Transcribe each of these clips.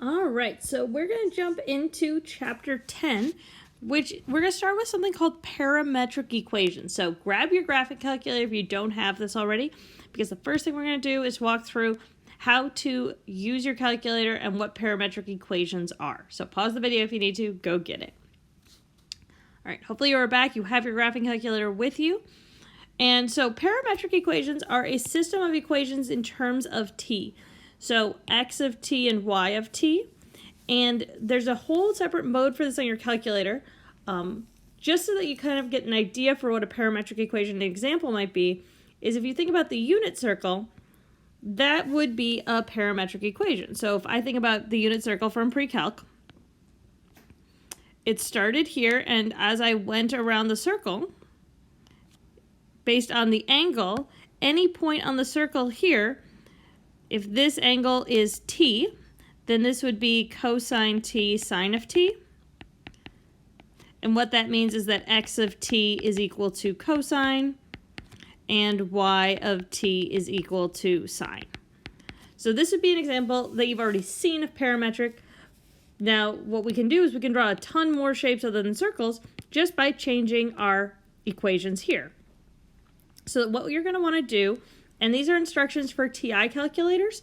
All right, so we're going to jump into chapter 10, which we're going to start with something called parametric equations. So grab your graphic calculator if you don't have this already, because the first thing we're going to do is walk through how to use your calculator and what parametric equations are. So pause the video if you need to, go get it. All right, hopefully you are back. You have your graphing calculator with you. And so parametric equations are a system of equations in terms of t. So x of t and y of t. And there's a whole separate mode for this on your calculator. Just so that you kind of get an idea for what a parametric equation example might be, is if you think about the unit circle, that would be a parametric equation. So if I think about the unit circle from pre-calc, it started here, and as I went around the circle, based on the angle, any point on the circle here, if this angle is t, then this would be cosine t sine of t. And what that means is that x of t is equal to cosine and y of t is equal to sine. So this would be an example that you've already seen of parametric. Now, what we can do is we can draw a ton more shapes other than circles just by changing our equations here. So what you're going to want to do, and these are instructions for TI calculators.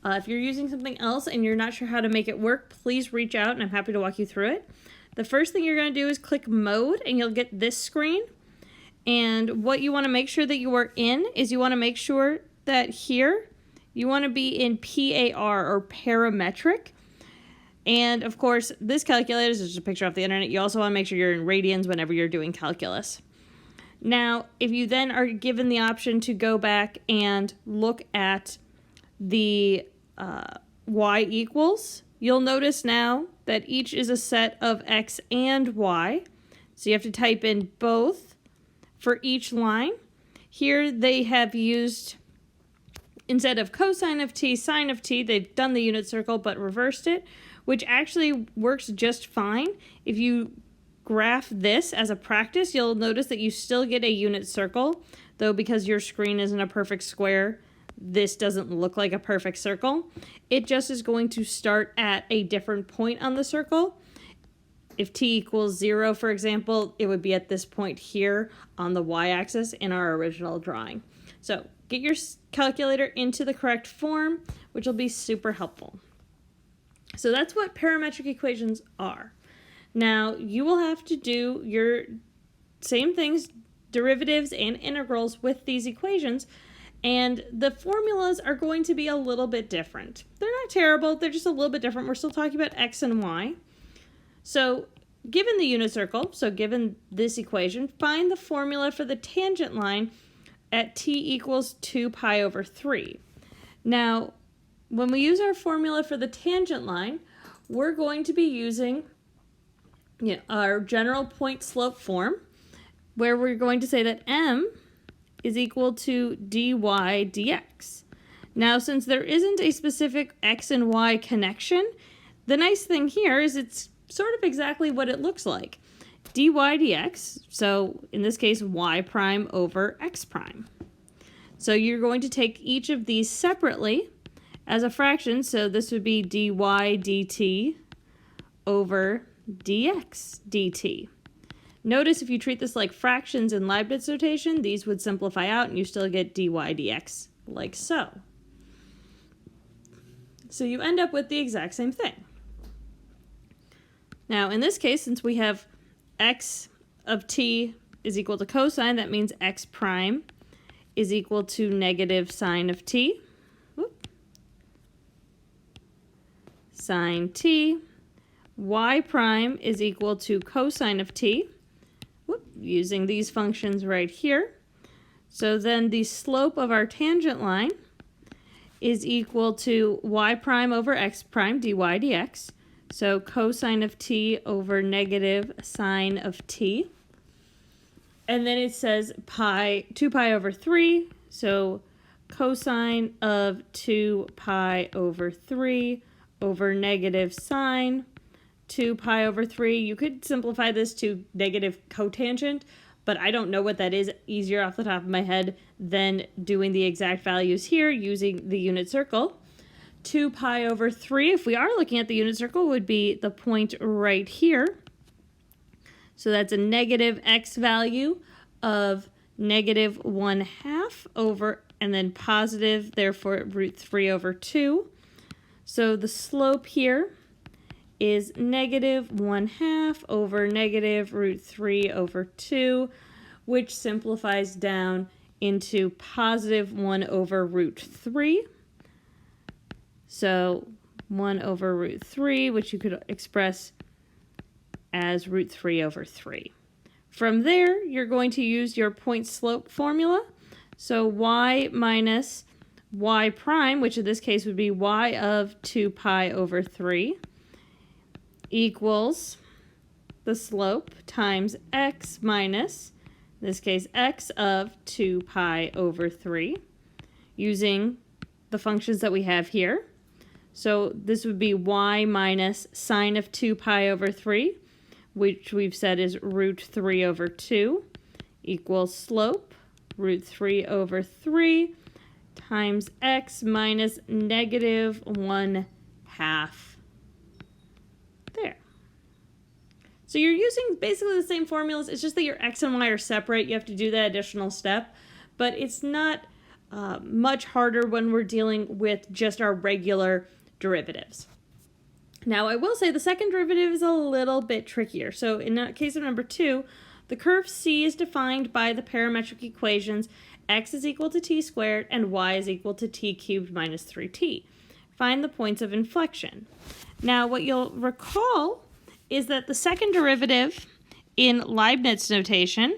If you're using something else and you're not sure how to make it work, please reach out and I'm happy to walk you through it. The first thing you're going to do is click mode and you'll get this screen. And what you want to make sure that you are in is you want to make sure that here you want to be in PAR or parametric. And of course, this calculator is just a picture off the internet. You also want to make sure you're in radians whenever you're doing calculus. Now, if you then are given the option to go back and look at the y equals, you'll notice now that each is a set of x and y. So you have to type in both for each line. Here they have used, instead of cosine of t, sine of t, they've done the unit circle but reversed it, which actually works just fine. If you graph this as a practice, you'll notice that you still get a unit circle, though because your screen isn't a perfect square, this doesn't look like a perfect circle. It just is going to start at a different point on the circle. If t equals 0, for example, it would be at this point here on the y-axis in our original drawing. So get your calculator into the correct form, which will be super helpful. So that's what parametric equations are. Now, you will have to do your same things, derivatives and integrals with these equations, and the formulas are going to be a little bit different. They're not terrible, they're just a little bit different. We're still talking about x and y. So, given the unit circle, so given this equation, find the formula for the tangent line at t equals 2 pi over 3. Now, when we use our formula for the tangent line, we're going to be using our general point slope form, where we're going to say that m is equal to dy dx. Now, since there isn't a specific x and y connection, the nice thing here is it's sort of exactly what it looks like. Dy dx, so in this case y prime over x prime. So you're going to take each of these separately as a fraction, so this would be dy dt over dx dt. Notice if you treat this like fractions in Leibniz notation, these would simplify out and you still get dy dx like so. So you end up with the exact same thing. Now in this case, since we have x of t is equal to cosine, that means x prime is equal to negative sine of t. Sine t. Y prime is equal to cosine of t. Using these functions right here. So then the slope of our tangent line is equal to y prime over x prime dy dx. So cosine of t over negative sine of t. And then it says 2 pi over 3. So cosine of 2 pi over 3 over negative sine 2 pi over 3. You could simplify this to negative cotangent, but I don't know what that is easier off the top of my head than doing the exact values here using the unit circle. 2 pi over 3, if we are looking at the unit circle, would be the point right here. So that's a negative x value of negative 1/2 over, and then positive, therefore, root 3 over 2. So the slope here is negative 1/2 over negative root 3 over 2, which simplifies down into positive 1 over root 3. So 1 over root 3, which you could express as root 3 over 3. From there, you're going to use your point slope formula. So y minus y prime, which in this case would be y of 2 pi over 3, equals the slope times x minus, in this case, x of 2 pi over 3, using the functions that we have here. So this would be y minus sine of 2 pi over 3, which we've said is root 3 over 2, equals slope, root 3 over 3, times x minus negative 1/2. There. So you're using basically the same formulas, it's just that your x and y are separate. You have to do that additional step, but it's not much harder when we're dealing with just our regular derivatives. Now, I will say the second derivative is a little bit trickier. So in case of number 2, the curve C is defined by the parametric equations x is equal to t squared and y is equal to t cubed minus 3t. Find the points of inflection. Now, what you'll recall is that the second derivative in Leibniz notation,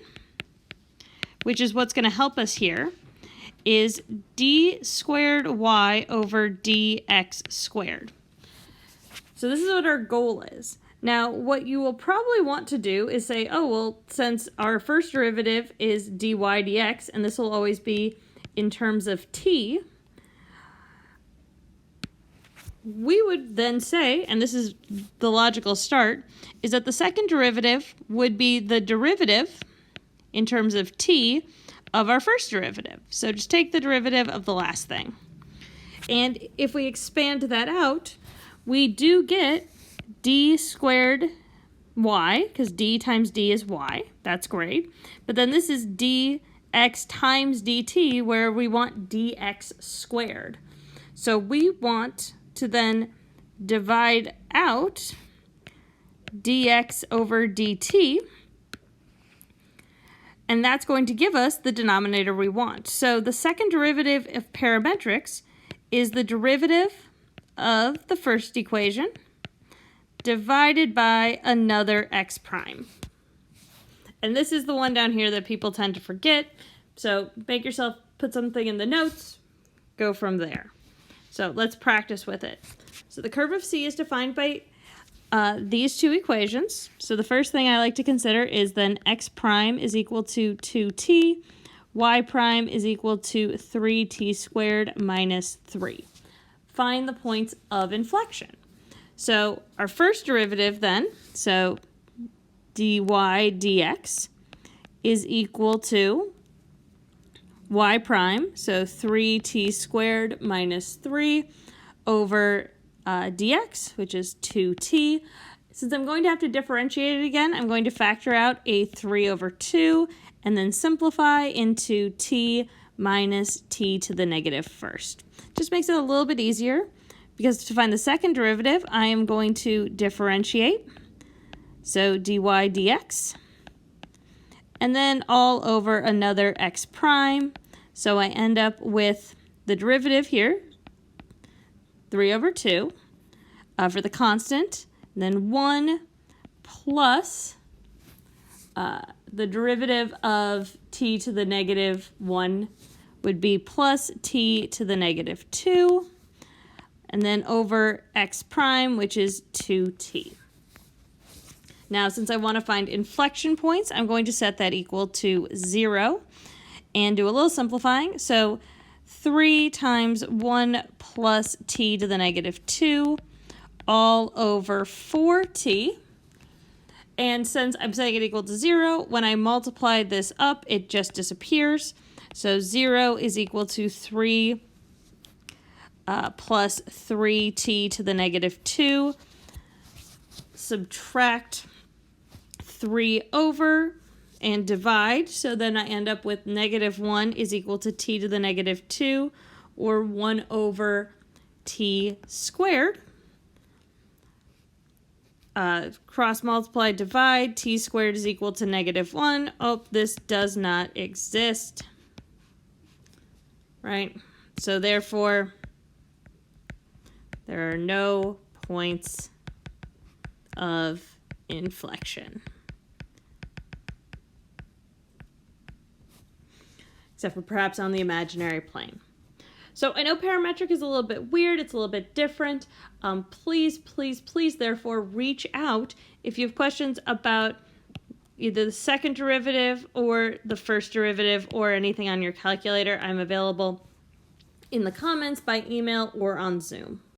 which is what's going to help us here, is d squared y over dx squared. So this is what our goal is. Now, what you will probably want to do is say, oh, well, since our first derivative is dy dx, and this will always be in terms of t, we would then say, and this is the logical start, is that the second derivative would be the derivative in terms of t of our first derivative. So just take the derivative of the last thing. And if we expand that out, we do get d squared y, because d times d is y. That's great. But then this is dx times dt, where we want dx squared. So we want to then divide out dx over dt, and that's going to give us the denominator we want. So the second derivative of parametrics is the derivative of the first equation divided by another x prime. And this is the one down here that people tend to forget. So make yourself put something in the notes, go from there. So let's practice with it. So the curve of C is defined by these two equations. So the first thing I like to consider is then x prime is equal to 2t, y prime is equal to 3t squared minus 3. Find the points of inflection. So our first derivative then, so dy dx is equal to y prime, so 3t squared minus 3 over dx, which is 2t. Since I'm going to have to differentiate it again, I'm going to factor out a 3 over 2 and then simplify into t minus t to the negative first. Just makes it a little bit easier, because to find the second derivative, I am going to differentiate. So dy dx, and then all over another x prime. So I end up with the derivative here, 3 over 2, for the constant, and then 1 plus the derivative of t to the negative 1 would be plus t to the negative 2, and then over x prime, which is 2t. Now, since I want to find inflection points, I'm going to set that equal to 0 and do a little simplifying. So 3 times 1 plus t to the negative 2 all over 4t. And since I'm setting it equal to 0, when I multiply this up, it just disappears. So 0 is equal to 3 plus 3t to the negative 2, subtract 3 over, and divide. So then I end up with negative 1 is equal to t to the negative 2, or 1 over t squared. Cross multiply, divide, t squared is equal to negative 1. Oh, this does not exist, right? So therefore, there are no points of inflection, except for perhaps on the imaginary plane. So I know parametric is a little bit weird, it's a little bit different. Please, please, please, therefore, reach out if you have questions about either the second derivative or the first derivative or anything on your calculator. I'm available in the comments, by email, or on Zoom.